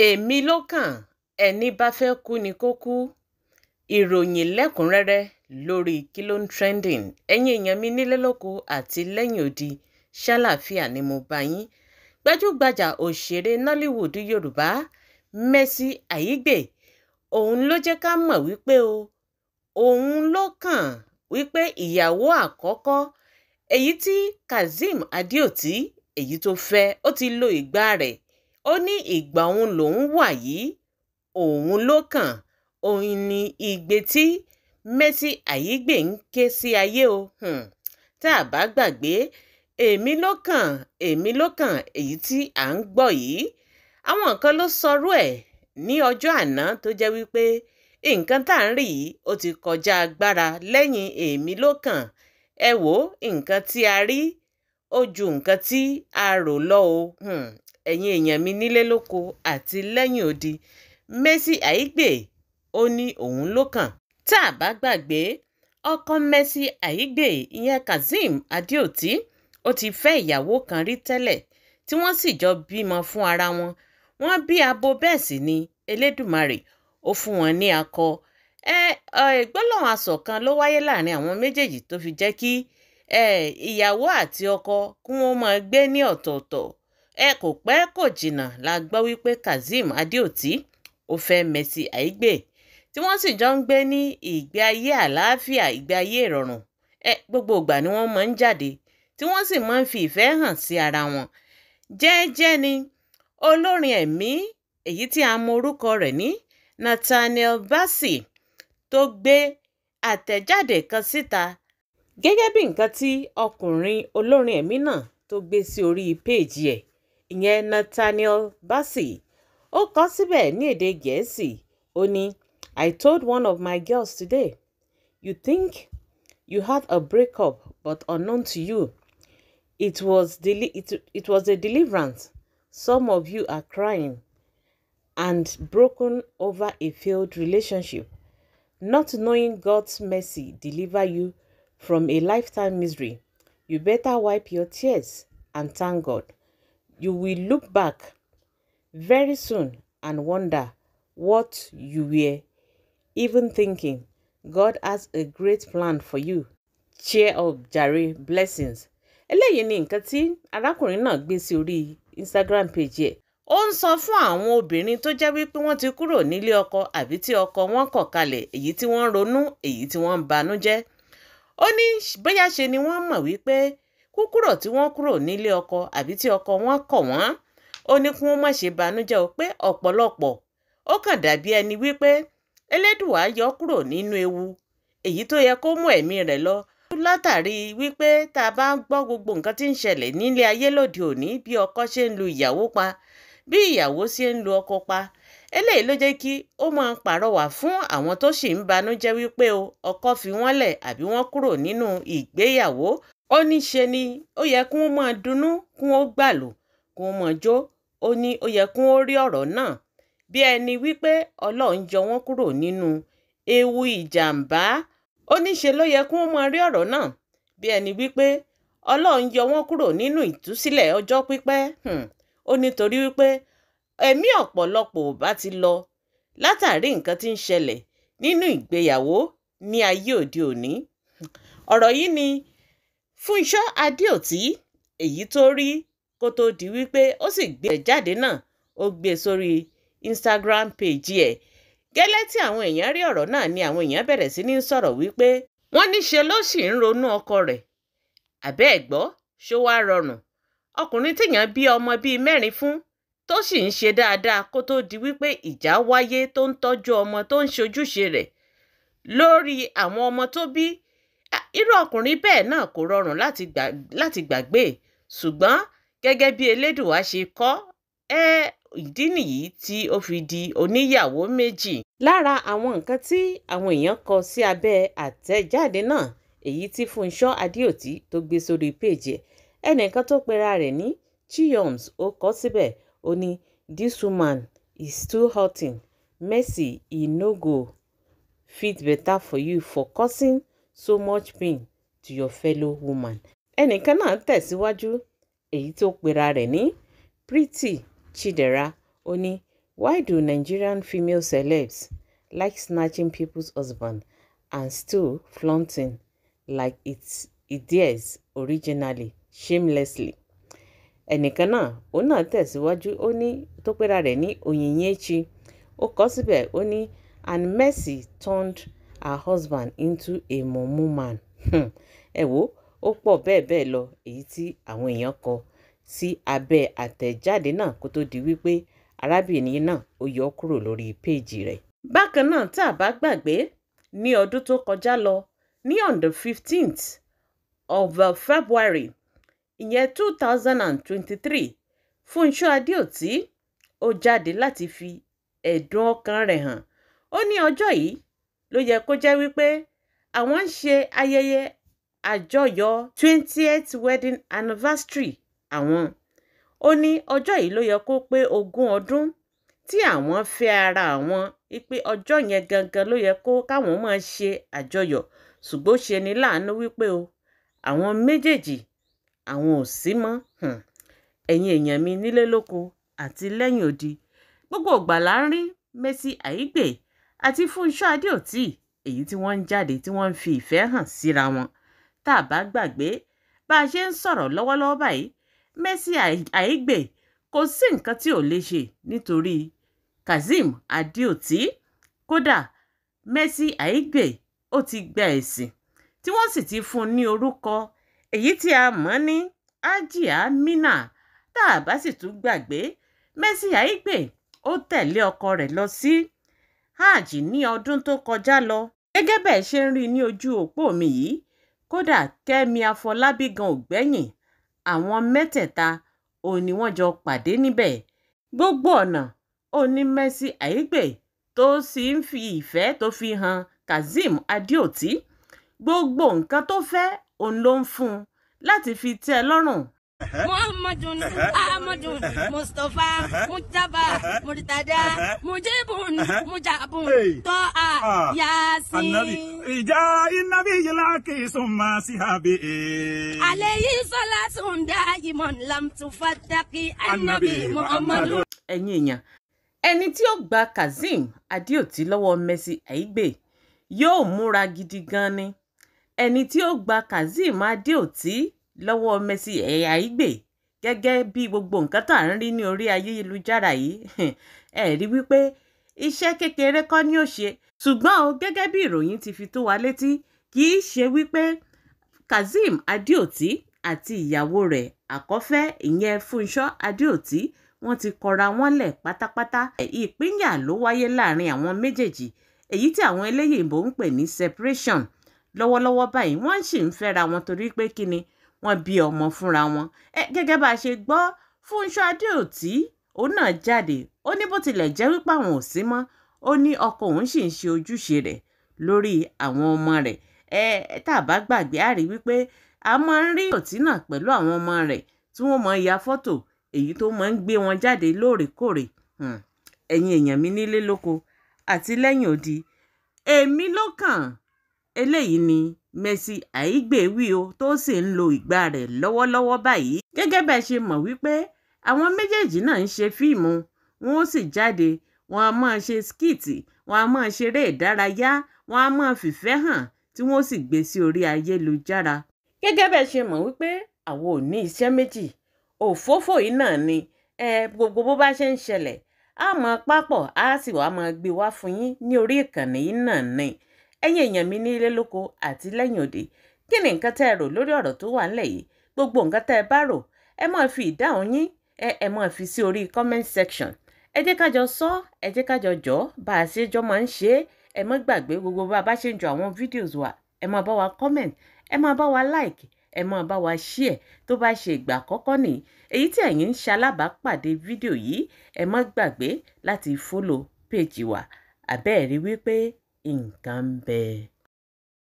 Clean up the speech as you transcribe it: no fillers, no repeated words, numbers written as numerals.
èmi ló kàn ẹni bá fẹ́ kú ni kó kú ìròyìn lẹ́kùnrẹ́rẹ́ lórí kí ló ń trending ẹ̀yin èèyàn mi nílé lóko àti lẹ́yìn odi ṣàlàáfíà ni mo bá yín. Gbajúgbajà òṣèré Nollywood Yorùbá Mercy Aigbe òun ló jẹ́ ká mọ̀ wípé òun ló kàn wípé ìyàwó àkọ́kọ́ èyí tí Kazeem Adeoti èyí tó fẹ́ ó ti lo ìgbà rẹ̀ ó ní ìgbà òun lòún wà yìí òun ló kàn òun ni igbe tí Mercy Aigbe ń ké sí ayé tá a bá gbàgbé èmi ló kàn èyí tí à ń gbọ́ yìí àwọn kan ló sọrú ẹ̀ ní ọjọ́ àná tó jẹ́ wípé nǹkan tá à ń rí yìí ó ti kọjá agbára lẹ́yìn èmi ló kàn ẹ wò nǹkan tí a rí ó ju nǹkan tí a rò lọ ẹ̀yin èèyàn mi nílé lóko àti lẹ́yìn odi Mercy Aigbe ó ní òun ló kàn tá a bá gbàgbé ọkọ Mercy Aigbe ìyẹn Kazeem Adeoti ó ti fẹ́ ìyàwó kan rí tẹ́lẹ̀ tí wọ́n sì jọ bímọ fún ara wọn wọ́n bí abo bẹ́ẹ̀ sì ni Elédùmarè ó fún wọn ní akọ gbólóhùn asọ̀ kan ló wáyé láàrin àwọn méjèèjì tó fi jẹ́ kí ìyàwó àti ọkọ kí wọ́n máa gbé ní ọ̀tọ̀ọ̀tọ̀ kò pẹ́ kò jìnnà la gbọ́ wípé Kazeem Adeoti ó fẹ́ Mercy Aigbe tí wọ́n sì jọ ń gbé ní ìgbé ayé àlàáfíà ìgbé ayé ìrọ̀rùn gbogbo ìgbà ni wọ́n máa ń jáde tí wọ́n sì máa ń fi ìfẹ́ hàn sí ara wọn jẹ́ẹ́jẹ́ ni olórin ẹ̀mí èyí tí a mọ orúkọ rẹ̀ ní Nathaniel Bassey tó gbé àtẹ̀jáde kan síta gẹ́gẹ́ bí nǹkan tí ọkùnrin olórin ẹ̀mí náà tó gbé sí orí péèjì ẹ̀ ìyẹn Nathaniel Bassey ó kọ síbẹ̀ ní èdè Gẹ̀ẹ́sì ó ní I told one of my girls today, you think you had a breakup but unknown to you it was a deliverance. Some of you are crying and broken over a failed relationship, not knowing God's mercy deliver you from a lifetime misery. You better wipe your tears and thank God. You will look back very soon and wonder what you were even thinking. God has a great plan for you. Cheer up, jare, blessings. Eléyìí ni nǹkan tí arákùnrin náà gbé sí orí Instagram page ẹ̀. Ó ń sọ fún àwọn obìnrin tó jẹ́ wípé wọ́n ti kúrò nílé ọkọ àbí tí ọkọ wọn kọ̀ kalẹ̀ èyí tí wọ́n ń ronú èyí tí wọ́n ń banújẹ́. Ó ní bóyá ṣe ni wọ́n mọ̀ wípé kúkúrò tí wọ́n kúrò nílé ọkọ àbí tí ọkọ wọn kọ̀ wọ́n ó ní kí wọ́n má ṣe banújẹ́ o pé ọ̀pọ̀lọpọ̀ ó kàn dàbí ẹni wípé Elédùà yọ kúrò nínú ewu èyí tó yẹ kó mú ẹ̀mí rẹ̀ lọ látàrí wípé tá a bá gbọ́ gbogbo nǹkan tí ń ṣẹlẹ̀ nílé ayé lóde òní bí ọkọ ṣe ń lu ìyàwó pa bí ìyàwó ṣe ń lu ọkọ pa eléyìí ló jẹ́ kí ó máa pàrọwà fún àwọn tó sì ń banújẹ́ wípé ọkọ fi wọ́n lẹ̀ àbí wọ́n kúrò nínú ìgbéyàwó ó ní ṣe ni ó yẹ kí wọ́n máa dunnú kí wọ́n gbàlù kí wọ́n máa jó ó ní ó yẹ kí wọ́n rí ọ̀rọ̀ náà bí ẹni wípé Ọlọ́run yọ wọ́n kúrò nínú ewu ìjàmbá ó ní ṣe ló yẹ kí wọ́n máa rí ọ̀rọ̀ náà bí ẹni wípé Ọlọ́run yọ wọ́n kúrò nínú ìtúsílẹ̀ ọjọ́ pípẹ́ ó nítorí wípé ẹ̀mí ọ̀pọ̀lọpọ̀ ò bá ti lọ látàrí nǹkan tí ń ṣẹlẹ̀ nínú ìgbéyàwó ní ayé òde òní ọ̀rọ̀ yìí ni Fúnṣọ́ Adéòtí èyí tó rí kó tó di wípé ó sì gbé jáde náà ó gbé sórí Instagram page ẹ̀ gẹ́lẹ́ tí àwọn èèyàn rí ọ̀rọ̀ náà ni àwọn èèyàn bẹ̀rẹ̀ sí ní sọ̀rọ̀ wípé wọ́n ní ṣe ló sì ń ronú ọkọ rẹ̀ àbẹ́ ẹ̀gbọ́ ṣó wá rọrùn ọkùnrin téèyàn bí ọmọ bíi 4 fún tó sì ń ṣe dáadáa kó tó di wípé ìjà wáyé tó ń tọ́jú ọmọ tó ń ṣojúṣe rẹ̀ lórí àwọn ọmọ tó bí irú ọkùnrin bẹ́ẹ̀ náà kò rọrùn láti gbàgbé ṣùgbọ́n gẹ́gẹ́ bí Elédùà ṣe kọ́ ìdí nìyí tí ó fi di oníyàwó méjì. Lára àwọn nǹkan tí àwọn èèyàn kọ sí abẹ́ àtẹ̀jáde náà èyí tí Fúnṣọ́ Adéòtí tó gbé sórí péèjì ẹ̀ ẹnìkan tó pera rẹ̀ ní Chiyoms ó kọ síbẹ̀ ó ní this woman is too hurting Mercy e no go fit better for you for causing so much pain to your fellow woman. Ẹnìkan náà tẹ̀síwájú èyí tó pera rẹ̀ ní Pretty Chidera ó ní Why do Nigerian female celebs like snatching people's husband and still flaunting like it's theirs originally, shamelessly? Ẹnìkan náà, òun náà tẹ̀síwájú, ó ní tó pera rẹ̀ ní Onyinyechi. Ó kọ síbẹ̀, ó ní, and Mercy turned her husband into a mumu man. Ẹ wò, ó pọ̀ bẹ́ẹ̀ lọ èyí tí àwọn èèyàn kọ sí abẹ́ àtẹ̀jáde náà kó tó di wípé arábìnrin náà ó yọ kúrò lórí péèjì rẹ̀. Bákan náà, tá a bá gbàgbé, ní ọdún tó kọjá lọ, ní on the 15th of February, ìyẹn 2023, Fúnṣọ́ Adéòtí ó jáde láti fi ẹ̀dùn ọkàn rẹ̀ hàn. Ó ní ọjọ́ yìí ló yẹ kó jẹ́ wípé àwọn ń ṣe ayẹyẹ àjọyọ̀ 20th wedding anniversary àwọn. Ó ní ọjọ́ yìí ló yẹ kó pé 20 ọdún tí àwọn fẹ́ ara àwọn, wípé ọjọ́ yẹn gangan ló yẹ kó káwọn máa ṣe àjọyọ̀. Ṣùgbọ́n ṣe ni láàánú wípé o, àwọn méjèèjì àwọn ò sí mọ́. Ẹ̀yin èèyàn mi nílé lóko àti lẹ́yìn odi, gbogbo ìgbà là ń rí Mercy Aigbe àti Fúnṣọ́ Adéòtí èyí tí wọ́n ń jáde tí wọ́n ń fi ìfẹ́ hàn síra wọn. Tá a bá gbàgbé, bá a ṣe ń sọ̀rọ̀ lọ́wọ́lọ́wọ́ báyìí, Mercy Aigbe kò sí nǹkan tí ò lè ṣe nítorí Kazeem Adéòtí. Kódà Mercy Aigbe ó ti gba ẹ̀sìn tí wọ́n sì ti fún un ní orúkọ èyí tí a mọ̀ ní Hajia Amina. Tá a bá sì tún gbàgbé, Mercy Aigbe ó tẹ̀lé ọkọ rẹ̀ lọ sí hajj ní ọdún tó kọjá lọ. Gẹ́gẹ́ bẹ́ẹ̀ ṣe ń rí ní ojú òpó mi yìí, kódà Kẹ́mi Afọlábí gan ò gbẹ́yìn. Àwọn mẹ́tẹ̀ẹ̀ta òun ni wọ́n jọ pàdé níbẹ̀. Gbogbo ọ̀nà òun ni Mercy Aigbe tó sì ń fi ìfẹ́ tó fi hàn Kazeem Adéòtí. Gbogbo nǹkan tó fẹ́ òun ló ń fún un láti fi tẹ́ ẹ lọ́rùn. Muhammadun Ahmadun Mustafa Mujaba Murtada Mujibun Mujabun To'a Yasin Ija innabi yilaki summa sihabi alayhi salatun daiman lam tufattaqi annabi Muhammadun. Ẹ̀yin èèyàn, ẹni tí ó gba Kazeem Adéòtí lọ́wọ́ Mercy Aigbe yóò múra gidi gan ni. Ẹni tí ó gba Kazeem Adéòtí lọ́wọ́ Mercy Aigbe gẹ́gẹ́ bí gbogbo nǹkan tá à ń rí ní orí ayélujára yìí, ẹ rí wípé iṣẹ́ kékeré kọ́ ni ó ṣe. Ṣùgbọ́n o, gẹ́gẹ́ bí ìròyìn ti fi tó wa létí, kì í ṣe wípé Kazeem Adéòtí àti ìyàwó rẹ̀ àkọ́fẹ́ ìyẹn Fúnṣọ́ Adéòtí wọ́n ti kọra wọn lẹ̀ pátápátá. Ìpínyà ló wáyé láàrin àwọn méjèèjì, èyí tí àwọn eléyìnbó ń pè ní separation. Lọ́wọ́lọ́wọ́ báyìí wọ́n sì ń fẹ́ra wọn torí pé kíni, wọ́n bí ọmọ fúnra wọn. Gẹ́gẹ́ bá a ṣe gbọ́, Fúnṣọ́ Adéòtí òun náà jáde, ó ní bó tilẹ̀ jẹ́ wípé àwọn ò sí mọ́, ó ní ọkọ òun sì ń ṣe ojúṣe rẹ̀ lórí àwọn ọmọ rẹ̀. Tá a bá gbàgbé, a rí wípé a máa ń rí Adéòtí náà pẹ̀lú àwọn ọmọ rẹ̀ tí wọ́n máa ya fọ́tò èyí tó máa ń gbé wọn jáde lóòrèkóòrè. Ẹ̀yin èèyàn mi nílé lóko àti lẹ́yìn odi, èmi ló kàn. Eléyìí ni Mercy Aigbe wí o, tó sì ń lo ìgbà rẹ̀ lọ́wọ́lọ́wọ́ báyìí. Gẹ́gẹ́ bẹ́ẹ̀ ṣe mọ̀ wípé àwọn méjèèjì náà ń ṣe fíìmù, wọ́n ó sì jáde, wọ́n á máa ṣe skìtì, wọ́n á máa ṣeré ìdárayá, wọ́n á máa fìfẹ́ hàn tí wọ́n sì gbé sí orí ayélujára. Gẹ́gẹ́ bẹ́ẹ̀ ṣe mọ̀ wípé àwọn ò ní iṣẹ́ méjì, òfófó yìí náà ni gbogbo bó bá ṣe ń ṣẹlẹ̀, á máa papọ̀, á sì wá máa gbé wá fún yín ní orí ìkànnì yìí náà ni. Ẹ̀yin èèyàn mi nílé lóko àti lẹ́yìn òde, kí ni nǹkan tẹ́ ẹ rò lórí ọ̀rọ̀ tó wà ńlẹ̀ yìí? Gbogbo nǹkan tẹ́ ẹ bá rò, ẹ máa fi ìdáhùn yín, ẹ máa fi sí orí comment section. Ẹ jẹ́ ká jọ sọ, ẹ jẹ́ ká jọ jọ́ bá a ṣe jọ máa ń ṣe é. Ẹ má gbàgbé gbogbo bá a bá ṣe ń jọ àwọn videos wa, ẹ máa bá wa comment, ẹ máa bá wa like, ẹ máa bá wa share tó bá ṣe ìgbà àkọ́kọ́ nìyí. Èyí tí ẹ̀yin ń ṣalábàápàdé fídíò yìí, ẹ má gbàgbé láti follow page wa. Àbẹ́ẹ̀rí wípé nǹkan ń bẹ.